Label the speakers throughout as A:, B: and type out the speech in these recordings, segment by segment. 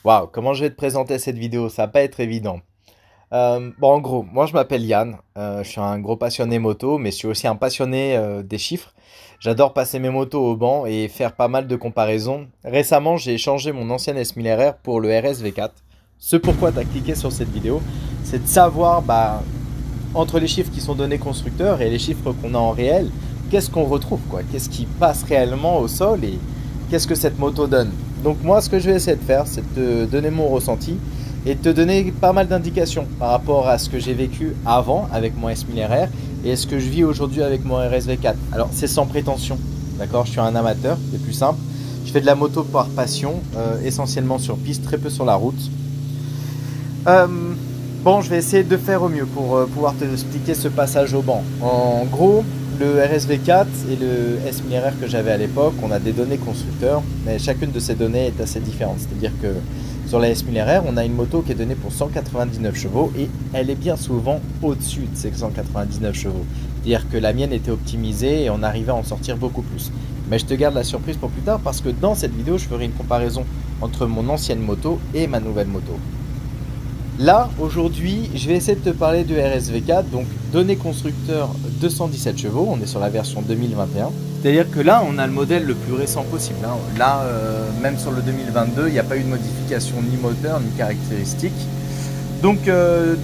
A: Waouh, comment je vais te présenter cette vidéo? Ça va pas être évident. Bon, en gros, moi je m'appelle Yann, je suis un gros passionné moto, mais je suis aussi un passionné des chiffres. J'adore passer mes motos au banc et faire pas mal de comparaisons. Récemment, j'ai échangé mon ancienne S1000 RR pour le RS V4. Ce pourquoi tu as cliqué sur cette vidéo, c'est de savoir entre les chiffres qui sont donnés constructeurs et les chiffres qu'on a en réel, qu'est-ce qu'on retrouve, quoi? Qu'est-ce qui passe réellement au sol et qu'est-ce que cette moto donne? Donc moi, ce que je vais essayer de faire, c'est de te donner mon ressenti et de te donner pas mal d'indications par rapport à ce que j'ai vécu avant avec mon S1000 RR et ce que je vis aujourd'hui avec mon RS V4. Alors c'est sans prétention, d'accord? Je suis un amateur, c'est plus simple. Je fais de la moto par passion, essentiellement sur piste, très peu sur la route. Bon, je vais essayer de faire au mieux pour pouvoir te expliquer ce passage au banc. En gros, le RSV4 et le S1000RR que j'avais à l'époque, on a des données constructeurs, mais chacune de ces données est assez différente. C'est-à-dire que sur la S1000RR, on a une moto qui est donnée pour 199 chevaux et elle est bien souvent au-dessus de ces 199 chevaux. C'est-à-dire que la mienne était optimisée et on arrivait à en sortir beaucoup plus. Mais je te garde la surprise pour plus tard parce que dans cette vidéo, je ferai une comparaison entre mon ancienne moto et ma nouvelle moto. Là, aujourd'hui, je vais essayer de te parler du RSV4, donc données constructeur 217 chevaux, on est sur la version 2021. C'est-à-dire que là, on a le modèle le plus récent possible. Là, même sur le 2022, il n'y a pas eu de modification ni moteur ni caractéristiques. Donc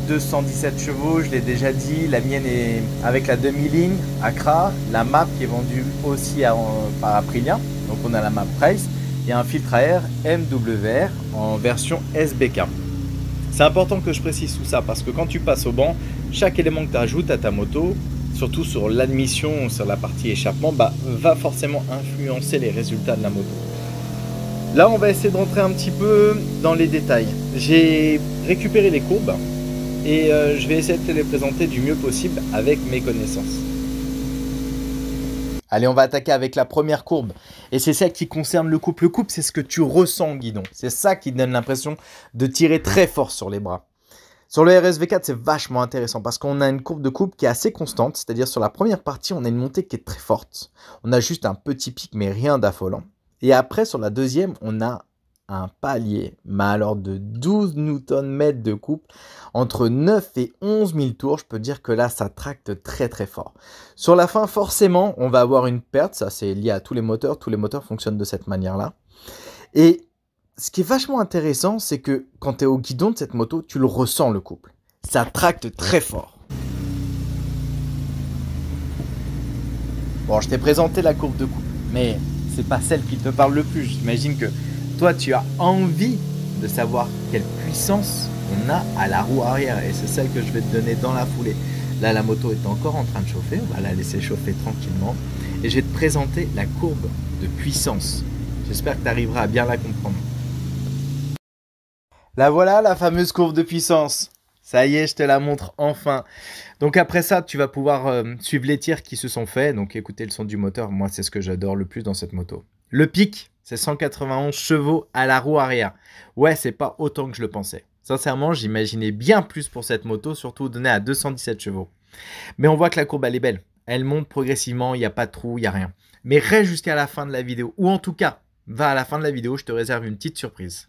A: 217 chevaux, je l'ai déjà dit, la mienne est avec la demi-ligne Accra, la map qui est vendue aussi par Aprilia, donc on a la map Price, et un filtre à air MWR en version SBK. C'est important que je précise tout ça parce que quand tu passes au banc, chaque élément que tu ajoutes à ta moto, surtout sur l'admission, sur la partie échappement, va forcément influencer les résultats de la moto. Là, on va essayer de rentrer un petit peu dans les détails. J'ai récupéré les courbes et je vais essayer de te les présenter du mieux possible avec mes connaissances. Allez, on va attaquer avec la première courbe. Et c'est celle qui concerne le couple. Le couple, c'est ce que tu ressens au guidon. C'est ça qui donne l'impression de tirer très fort sur les bras. Sur le RSV4, c'est vachement intéressant parce qu'on a une courbe de couple qui est assez constante. C'est-à-dire sur la première partie, on a une montée qui est très forte. On a juste un petit pic, mais rien d'affolant. Et après, sur la deuxième, on a un palier, mais alors de 12 Nm de couple, entre 9 et 11 000 tours, je peux dire que là, ça tracte très très fort. Sur la fin, forcément, on va avoir une perte, ça c'est lié à tous les moteurs fonctionnent de cette manière-là. Et ce qui est vachement intéressant, c'est que quand tu es au guidon de cette moto, tu le ressens le couple. Ça tracte très fort. Bon, je t'ai présenté la courbe de couple, mais c'est pas celle qui te parle le plus. J'imagine que toi, tu as envie de savoir quelle puissance on a à la roue arrière. Et c'est celle que je vais te donner dans la foulée. Là, la moto est encore en train de chauffer. On va la laisser chauffer tranquillement. Et je vais te présenter la courbe de puissance. J'espère que tu arriveras à bien la comprendre. Là, voilà la fameuse courbe de puissance. Ça y est, je te la montre enfin. Donc après ça, tu vas pouvoir suivre les tirs qui se sont faits. Donc écoutez le son du moteur. Moi, c'est ce que j'adore le plus dans cette moto. Le pic, c'est 191 chevaux à la roue arrière. Ouais, c'est pas autant que je le pensais. Sincèrement, j'imaginais bien plus pour cette moto, surtout donnée à 217 chevaux. Mais on voit que la courbe, elle est belle. Elle monte progressivement, il n'y a pas de trou, il n'y a rien. Mais reste jusqu'à la fin de la vidéo. Ou en tout cas, va à la fin de la vidéo, je te réserve une petite surprise.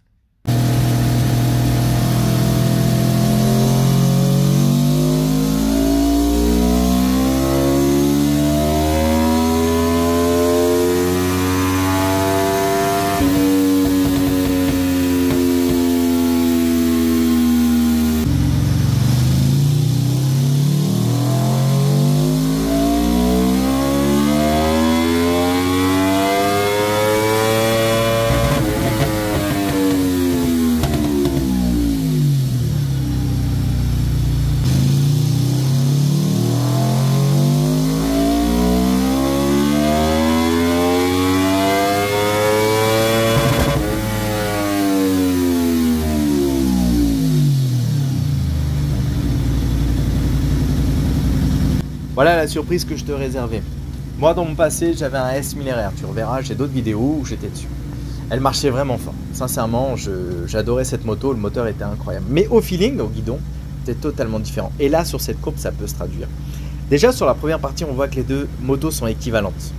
A: Voilà la surprise que je te réservais. Moi, dans mon passé, j'avais un S1000RR. Tu reverras, j'ai d'autres vidéos où j'étais dessus. Elle marchait vraiment fort. Sincèrement, j'adorais cette moto. Le moteur était incroyable. Mais au feeling, au guidon, c'était totalement différent. Et là, sur cette courbe, ça peut se traduire. Déjà, sur la première partie, on voit que les deux motos sont équivalentes.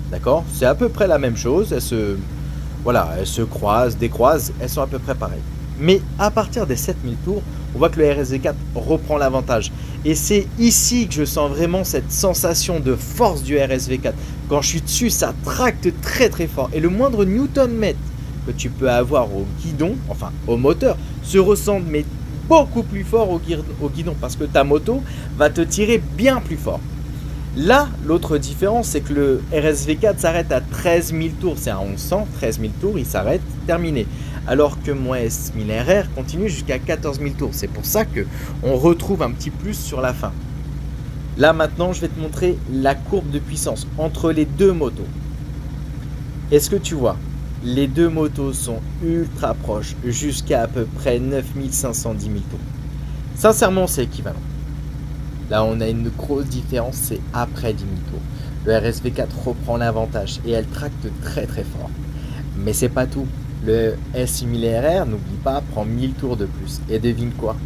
A: D'accord? C'est à peu près la même chose. Elles se croisent, décroisent. Elles sont à peu près pareilles. Mais à partir des 7000 tours, on voit que le RSV4 reprend l'avantage. Et c'est ici que je sens vraiment cette sensation de force du RSV4. Quand je suis dessus, ça tracte très très fort. Et le moindre Newton-mètre que tu peux avoir au guidon, enfin au moteur, se ressent mais beaucoup plus fort au guidon. Parce que ta moto va te tirer bien plus fort. Là, l'autre différence, c'est que le RSV4 s'arrête à 13 000 tours. C'est un 1100, 13 000 tours, il s'arrête, terminé. Alors que mon S1000RR continue jusqu'à 14 000 tours. C'est pour ça qu'on retrouve un petit plus sur la fin. Là, maintenant, je vais te montrer la courbe de puissance entre les deux motos. Est-ce que tu vois? Les deux motos sont ultra proches, jusqu'à peu près 9510 000 tours. Sincèrement, c'est équivalent. Là, on a une grosse différence, c'est après 10 000 tours. Le RSV4 reprend l'avantage et elle tracte très très fort. Mais c'est pas tout. Le S1000RR, n'oublie pas, prend 1000 tours de plus. Et devine quoi?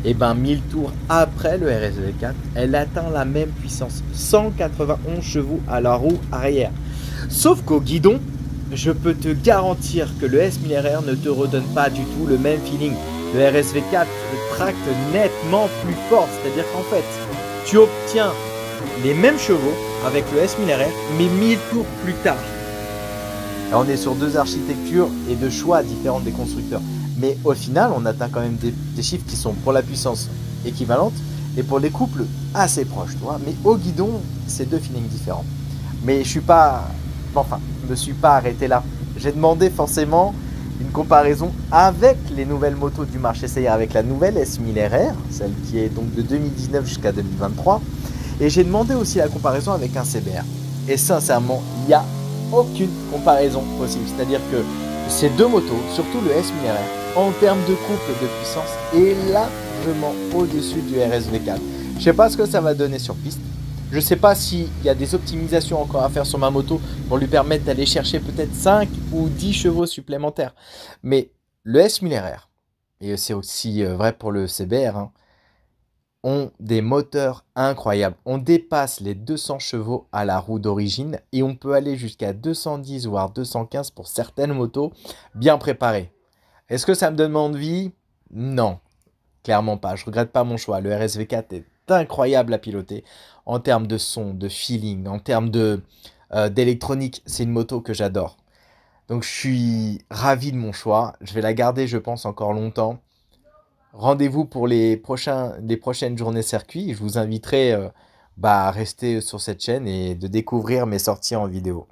A: Et bien 1000 tours après le RSV4, elle atteint la même puissance, 191 chevaux à la roue arrière. Sauf qu'au guidon, je peux te garantir que le S1000RR ne te redonne pas du tout le même feeling. Le RSV4 tracte nettement plus fort, c'est-à-dire qu'en fait, tu obtiens les mêmes chevaux avec le S1000RR, mais 1000 tours plus tard. Alors on est sur deux architectures et deux choix différents des constructeurs. Mais au final, on atteint quand même des chiffres qui sont pour la puissance équivalentes et pour les couples assez proches. Tu vois. Mais au guidon, c'est deux feelings différents. Mais je me suis pas arrêté là. J'ai demandé forcément une comparaison avec les nouvelles motos du marché, c'est-à-dire avec la nouvelle S1000RR, celle qui est donc de 2019 jusqu'à 2023. Et j'ai demandé aussi la comparaison avec un CBR. Et sincèrement, il n'y a aucune comparaison possible. C'est-à-dire que ces deux motos, surtout le S1000RR, en termes de couple de puissance, est largement au-dessus du RSV4. Je ne sais pas ce que ça va donner sur piste. Je ne sais pas s'il y a des optimisations encore à faire sur ma moto pour lui permettre d'aller chercher peut-être 5 ou 10 chevaux supplémentaires. Mais le S1000RR, et c'est aussi vrai pour le CBR, ont des moteurs incroyables. On dépasse les 200 chevaux à la roue d'origine et on peut aller jusqu'à 210 voire 215 pour certaines motos bien préparées. Est-ce que ça me donne envie? Non, clairement pas. Je regrette pas mon choix. Le RSV4 est incroyable à piloter en termes de son, de feeling, en termes d'électronique. C'est une moto que j'adore. Donc je suis ravi de mon choix. Je vais la garder, je pense, encore longtemps. Rendez-vous pour les prochaines journées circuit. Je vous inviterai à rester sur cette chaîne et de découvrir mes sorties en vidéo.